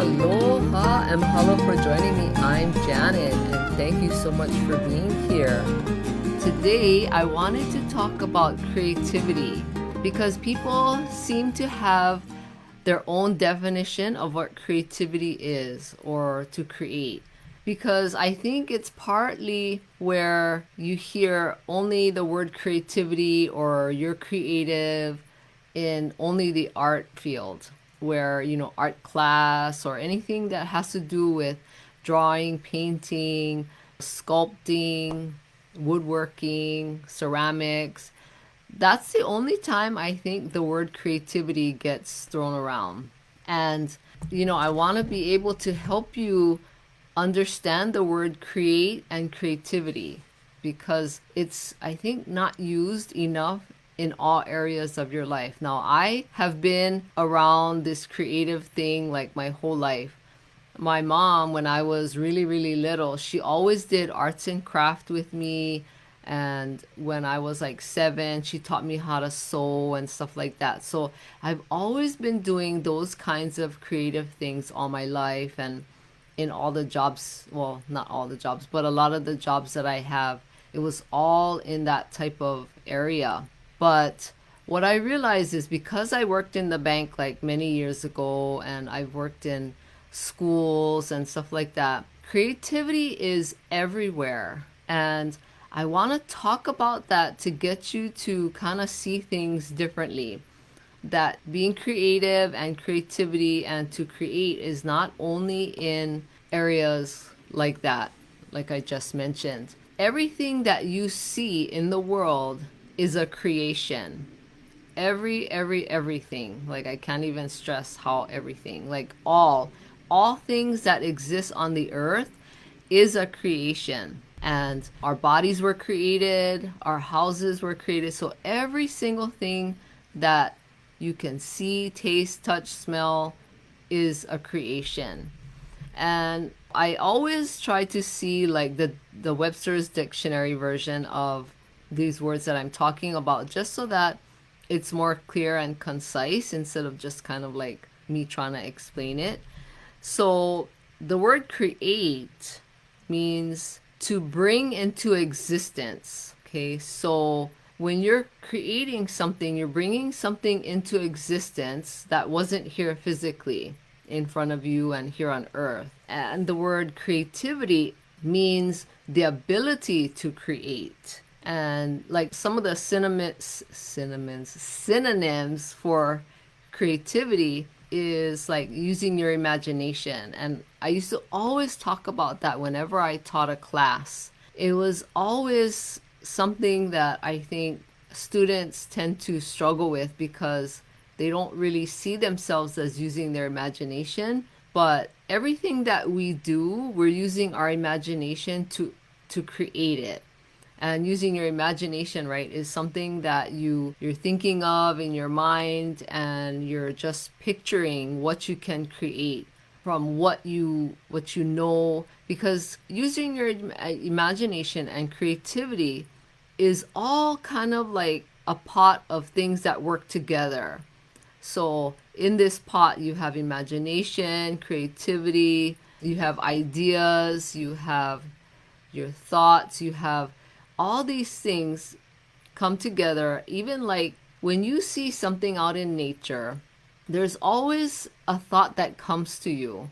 Aloha and mahalo for joining me. I'm Janet and thank you so much for being here. Today I wanted to talk about creativity because people seem to have their own definition of what creativity is or to create. Because I think it's partly where you hear only the word creativity or you're creative in only the art field, where, art class or anything that has to do with drawing, painting, sculpting, woodworking, ceramics. That's the only time I think the word creativity gets thrown around. And, I want to be able to help you understand the word create and creativity because it's, I think, not used enough in all areas of your life. Now, I have been around this creative thing like my whole life. My mom, when I was really, really little, she always did arts and craft with me. And when I was like 7, she taught me how to sew and stuff like that. So I've always been doing those kinds of creative things all my life. And in all the jobs, well, not all the jobs, but a lot of the jobs that I have, it was all in that type of area. But what I realized is because I worked in the bank like many years ago and I've worked in schools and stuff like that, creativity is everywhere. And I want to talk about that to get you to kind of see things differently. That being creative and creativity and to create is not only in areas like that, like I just mentioned. Everything that you see in the world is a creation. Everything. Like I can't even stress how everything, like all things that exist on the earth is a creation. And our bodies were created, our houses were created. So every single thing that you can see, taste, touch, smell is a creation. And I always try to see like the Webster's dictionary version of these words that I'm talking about, just so that it's more clear and concise instead of just kind of like me trying to explain it. So the word create means to bring into existence. Okay, so when you're creating something, you're bringing something into existence that wasn't here physically in front of you and here on earth. And the word creativity means the ability to create. And like some of the synonyms for creativity is like using your imagination. And I used to always talk about that whenever I taught a class. It was always something that I think students tend to struggle with because they don't really see themselves as using their imagination. But everything that we do, we're using our imagination to create it. And using your imagination, right, is something that you're thinking of in your mind, and you're just picturing what you can create from what you know. Because using your imagination and creativity is all kind of like a pot of things that work together. So in this pot, you have imagination, creativity, you have ideas, you have your thoughts, you have all these things come together. Even like when you see something out in nature, there's always a thought that comes to you.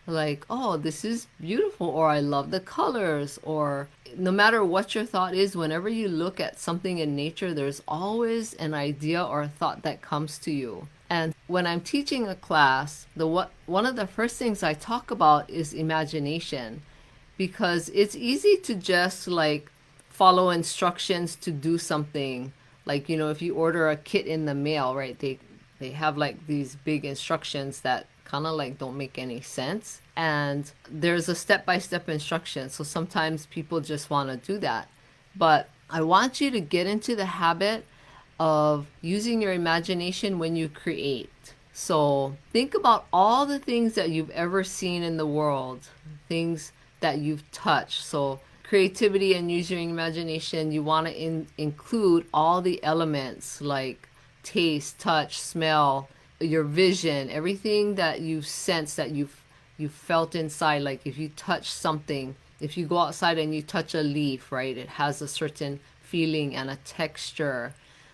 Like, oh, this is beautiful, or I love the colors, or no matter what your thought is, whenever you look at something in nature, there's always an idea or a thought that comes to you. And when I'm teaching a class, one of the first things I talk about is imagination, because it's easy to just like follow instructions to do something. Like, if you order a kit in the mail, right? They have like these big instructions that kind of like don't make any sense. And there's a step-by-step instruction. So sometimes people just want to do that. But I want you to get into the habit of using your imagination when you create. So think about all the things that you've ever seen in the world, things that you've touched. So creativity and using your imagination, you want to include all the elements like taste, touch, smell, your vision, everything that you've sensed, that you've you felt inside. Like if you touch something, if you go outside and you touch a leaf, right, it has a certain feeling and a texture.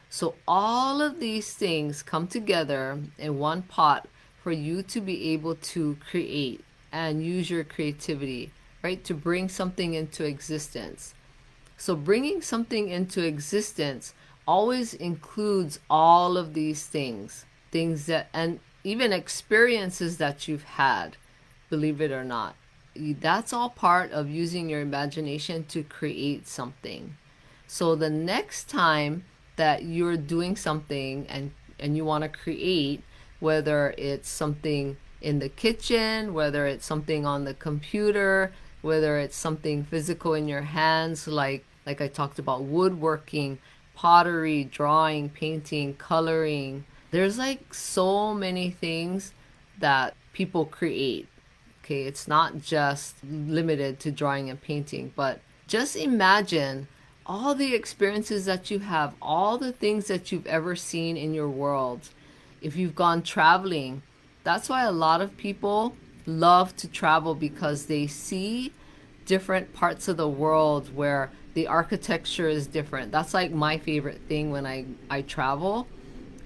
So all of these things come together in one pot for you to be able to create and use your creativity, right, to bring something into existence. So bringing something into existence always includes all of these things that, and even experiences that you've had, believe it or not. That's all part of using your imagination to create something. So the next time that you're doing something and you want to create, whether it's something in the kitchen, whether it's something on the computer, whether it's something physical in your hands, like I talked about, woodworking, pottery, drawing, painting, coloring. There's like so many things that people create. Okay, it's not just limited to drawing and painting, but just imagine all the experiences that you have, all the things that you've ever seen in your world. If you've gone traveling, that's why a lot of people love to travel, because they see different parts of the world where the architecture is different. That's like my favorite thing when I travel,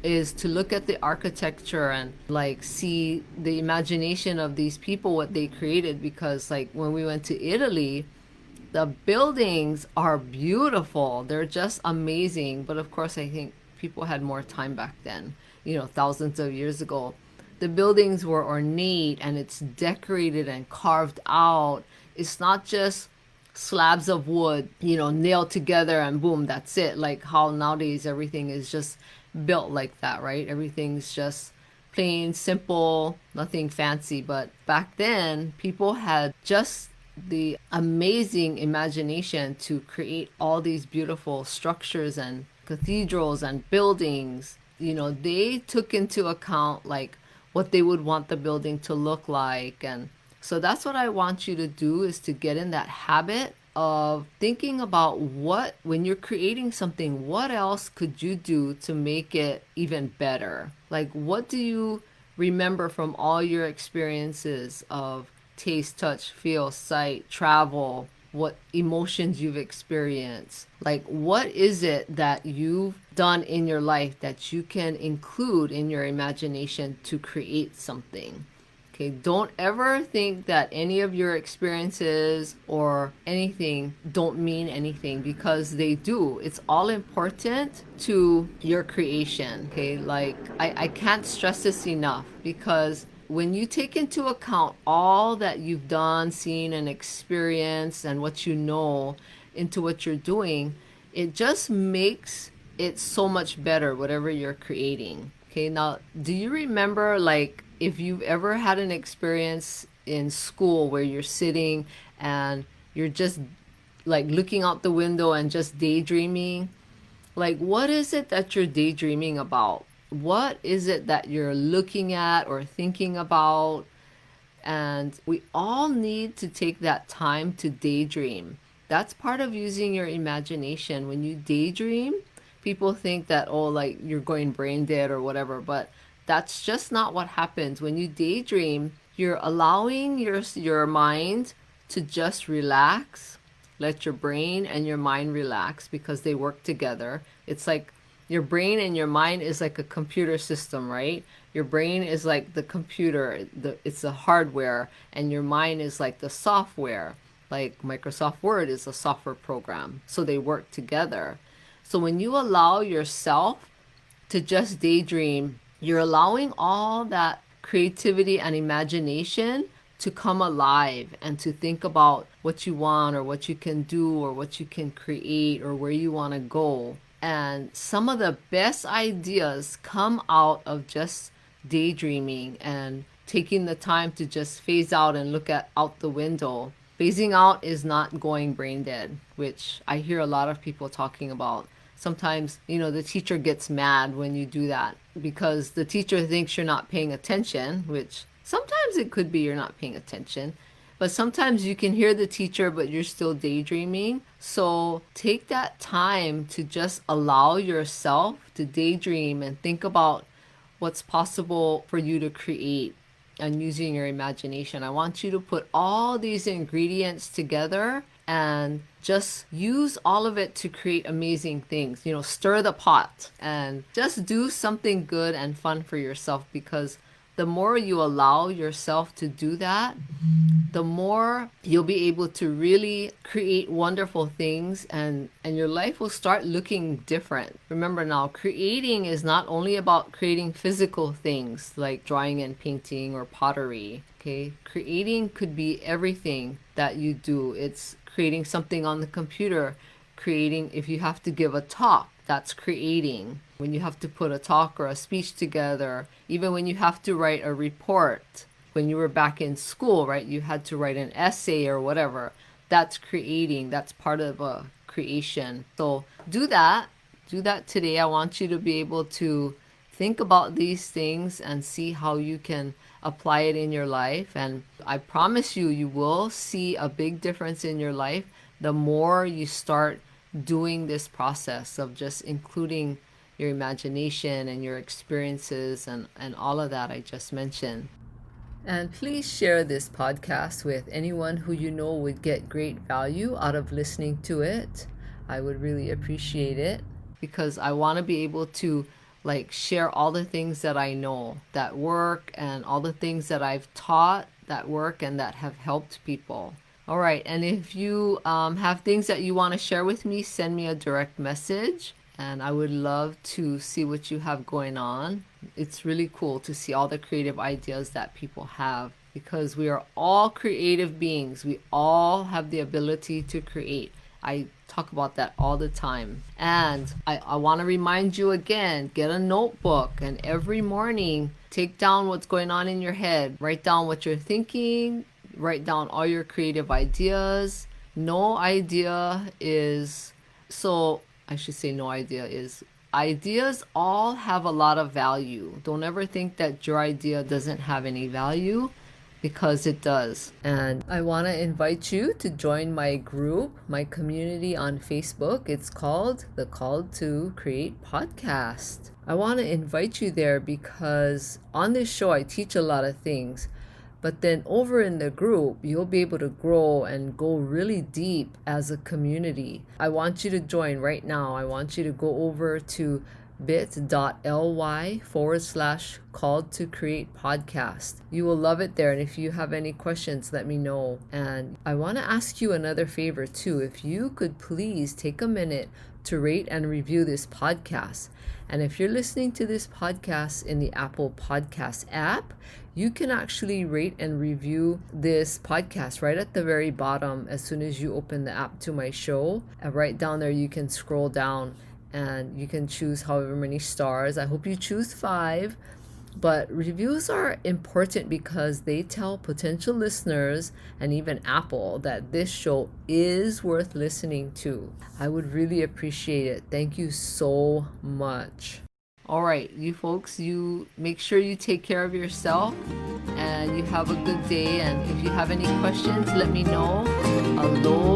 is to look at the architecture and like see the imagination of these people, what they created. Because like when we went to Italy, the buildings are beautiful, they're just amazing. But of course, I think people had more time back then, thousands of years ago. The buildings were ornate and it's decorated and carved out. It's not just slabs of wood, nailed together and boom, that's it. Like how nowadays everything is just built like that, right? Everything's just plain, simple, nothing fancy. But back then, people had just the amazing imagination to create all these beautiful structures and cathedrals and buildings. They took into account like what they would want the building to look like. And so that's what I want you to do, is to get in that habit of thinking about what, when you're creating something, what else could you do to make it even better? Like, what do you remember from all your experiences of taste, touch, feel, sight, travel, what emotions you've experienced? Like, what is it that you've done in your life that you can include in your imagination to create something? Okay, don't ever think that any of your experiences or anything don't mean anything, because they do. It's all important to your creation. Okay, like I can't stress this enough, because when you take into account all that you've done, seen, and experienced, and what you know into what you're doing, it just makes it so much better, whatever you're creating. Okay, now, do you remember, like, if you've ever had an experience in school where you're sitting and you're just like looking out the window and just daydreaming? Like, what is it that you're daydreaming about? What is it that you're looking at or thinking about? And we all need to take that time to daydream. That's part of using your imagination. When you daydream, people think that, oh, like you're going brain dead or whatever, but that's just not what happens. When you daydream, you're allowing your mind to just relax. Let your brain and your mind relax, because they work together. It's like your brain and your mind is like a computer system, right? Your brain is like the computer, it's the hardware, and your mind is like the software. Like Microsoft Word is a software program. So they work together. So when you allow yourself to just daydream, you're allowing all that creativity and imagination to come alive and to think about what you want or what you can do or what you can create or where you want to go. And some of the best ideas come out of just daydreaming and taking the time to just phase out and look at out the window. Phasing out is not going brain dead, which I hear a lot of people talking about. Sometimes, the teacher gets mad when you do that, because the teacher thinks you're not paying attention, which sometimes it could be you're not paying attention. But sometimes you can hear the teacher, but you're still daydreaming. So take that time to just allow yourself to daydream and think about what's possible for you to create. and using your imagination. I want you to put all these ingredients together and just use all of it to create amazing things. Stir the pot and just do something good and fun for yourself, because the more you allow yourself to do that, the more you'll be able to really create wonderful things, and your life will start looking different. Remember now, creating is not only about creating physical things like drawing and painting or pottery. Okay, creating could be everything that you do. It's creating something on the computer, creating if you have to give a talk, that's creating. When you have to put a talk or a speech together, even when you have to write a report, when you were back in school, right, you had to write an essay or whatever, that's creating. That's part of a creation. So do that. Do that today. I want you to be able to think about these things and see how you can apply it in your life. And I promise you, you will see a big difference in your life the more you start doing this process of just including your imagination and your experiences and all of that I just mentioned. And please share this podcast with anyone who you know would get great value out of listening to it. I would really appreciate it, because I want to be able to share all the things that I know that work, and all the things that I've taught that work and that have helped people. All right, and if you have things that you want to share with me, send me a direct message, and I would love to see what you have going on. It's really cool to see all the creative ideas that people have, because we are all creative beings. We all have the ability to create. I talk about that all the time. And I want to remind you again, get a notebook, and every morning take down what's going on in your head. Write down what you're thinking. Write down all your creative ideas. No idea is so I should say no idea is ideas all have a lot of value. Don't ever think that your idea doesn't have any value, because it does. And I want to invite you to join my group, my community on Facebook. It's called the Called to Create Podcast. I want to invite you there because on this show I teach a lot of things. But then over in the group, you'll be able to grow and go really deep as a community. I want you to join right now. I want you to go over to bit.ly/called to create podcast. You will love it there. And if you have any questions, let me know. And I want to ask you another favor too. If you could please take a minute to rate and review this podcast. And if you're listening to this podcast in the Apple Podcast app, you can actually rate and review this podcast right at the very bottom as soon as you open the app to my show. And right down there, you can scroll down and you can choose however many stars. I hope you choose 5. But reviews are important because they tell potential listeners and even Apple that this show is worth listening to. I would really appreciate it. Thank you so much. All right, you folks, you make sure you take care of yourself and you have a good day. And if you have any questions, let me know. Aloha.